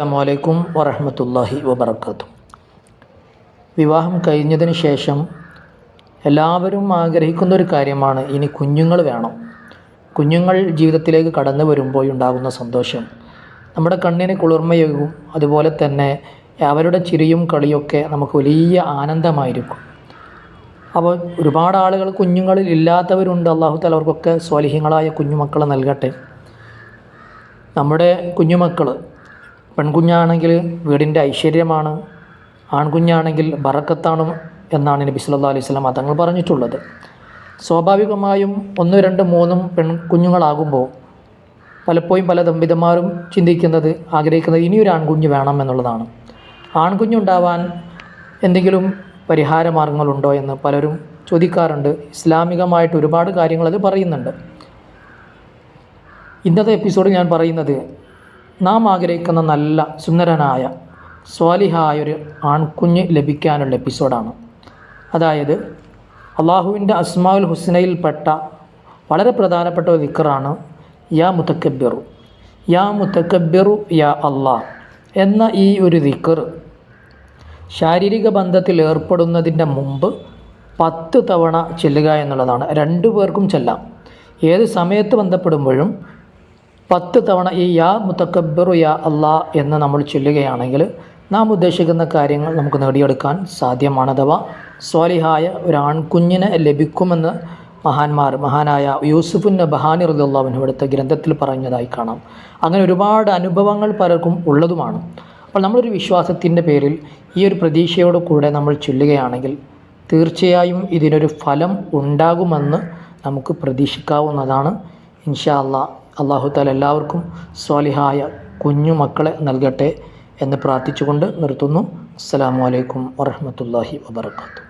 അസ്സലാമു വറഹ്മത്തുള്ളാഹി വബറകാതുഹു. വിവാഹം കഴിഞ്ഞതിന് ശേഷം എല്ലാവരും ആഗ്രഹിക്കുന്ന ഒരു കാര്യമാണ് ഇനി കുഞ്ഞുങ്ങൾ വേണം. കുഞ്ഞുങ്ങൾ ജീവിതത്തിലേക്ക് കടന്നു വരുമ്പോഴുണ്ടാകുന്ന സന്തോഷം നമ്മുടെ കണ്ണിന് കുളിർമയേകും. അതുപോലെ തന്നെ അവരുടെ ചിരിയും കളിയൊക്കെ നമുക്ക് വലിയ ആനന്ദമായിരിക്കും. അപ്പോൾ ഒരുപാട് ആളുകൾ കുഞ്ഞുങ്ങളിൽ ഇല്ലാത്തവരുണ്ട്. അല്ലാഹു തആല അവർക്കൊക്കെ സ്വാലിഹീങ്ങളായ കുഞ്ഞുമക്കളെ നൽകട്ടെ. നമ്മുടെ കുഞ്ഞുമക്കൾ പെൺകുഞ്ഞാണെങ്കിൽ വീടിൻ്റെ ഐശ്വര്യമാണ്, ആൺകുഞ്ഞാണെങ്കിൽ ബറക്കത്താണ് എന്നാണ് നബി സല്ലല്ലാഹു അലൈഹി വസല്ലം തങ്ങൾ പറഞ്ഞിട്ടുള്ളത്. സ്വാഭാവികമായും 1, 2, 3 പെൺകുഞ്ഞുങ്ങളാകുമ്പോൾ പലപ്പോഴും പല ദമ്പതിമാരും ആഗ്രഹിക്കുന്നത് ഇനിയൊരു ആൺകുഞ്ഞ് വേണം എന്നുള്ളതാണ്. ആൺകുഞ്ഞുണ്ടാവാൻ എന്തെങ്കിലും പരിഹാര മാർഗങ്ങളുണ്ടോ എന്ന് പലരും ചോദിക്കാറുണ്ട്. ഇസ്ലാമികമായിട്ട് ഒരുപാട് കാര്യങ്ങൾ അത് പറയുന്നുണ്ട്. ഇന്നത്തെ എപ്പിസോഡിൽ ഞാൻ പറയുന്നത് നാം ആഗ്രഹിക്കുന്ന നല്ല സുന്ദരനായ സ്വാലിഹായൊരു ആൺകുഞ്ഞ് ലഭിക്കാനുള്ള എപ്പിസോഡാണ്. അതായത് അള്ളാഹുവിൻ്റെ അസ്മാഉൽ ഹുസ്നയിൽപ്പെട്ട വളരെ പ്രധാനപ്പെട്ട ഒരു ദിക്റാണ് യാ മുതക്കബ്ബിറു, യാ മുതക്കബ്ബിറു യാ അല്ലാഹ് എന്ന ഈ ഒരു ദിക്ർ ശാരീരിക ബന്ധത്തിൽ ഏർപ്പെടുന്നതിൻ്റെ മുമ്പ് 10 തവണ ചൊല്ലുക എന്നുള്ളതാണ്. 2 പേർക്കും ചൊല്ലാം. ഏത് സമയത്ത് ബന്ധപ്പെടുമ്പോഴും 10 തവണ ഈ യാ മുതക്കബ്ബിറു യാ അല്ലാഹ് എന്ന് നമ്മൾ ചൊല്ലുകയാണെങ്കിൽ നാം ഉദ്ദേശിക്കുന്ന കാര്യങ്ങൾ നമുക്ക് നേടിയെടുക്കാൻ സാധ്യമാണ്. അഥവാ സ്വാലിഹായ ഒരു ആൺകുഞ്ഞിനെ ലഭിക്കുമെന്ന് മഹാനായ യൂസുഫ് നബഹാനി റളിയല്ലാഹു അൻഹു ഇവിടുത്തെ ഗ്രന്ഥത്തിൽ പറഞ്ഞതായി കാണാം. അങ്ങനെ ഒരുപാട് അനുഭവങ്ങൾ പലർക്കും ഉള്ളതുമാണ്. അപ്പോൾ നമ്മളൊരു വിശ്വാസത്തിൻ്റെ പേരിൽ ഈ ഒരു പ്രതീക്ഷയോട് കൂടെ നമ്മൾ ചൊല്ലുകയാണെങ്കിൽ തീർച്ചയായും ഇതിനൊരു ഫലം ഉണ്ടാകുമെന്ന് നമുക്ക് പ്രതീക്ഷിക്കാവുന്നതാണ്. ഇൻഷാ അല്ലാഹ്. അല്ലാഹു തആല എല്ലാവർക്കും സ്വാലിഹായ കുഞ്ഞു മക്കളെ നൽകട്ടെ എന്ന് പ്രാർത്ഥിച്ചുകൊണ്ട് നിർത്തുന്നു. അസ്സലാമു അലൈക്കും വറഹ്മത്തുള്ളാഹി വബറകാതുഹു.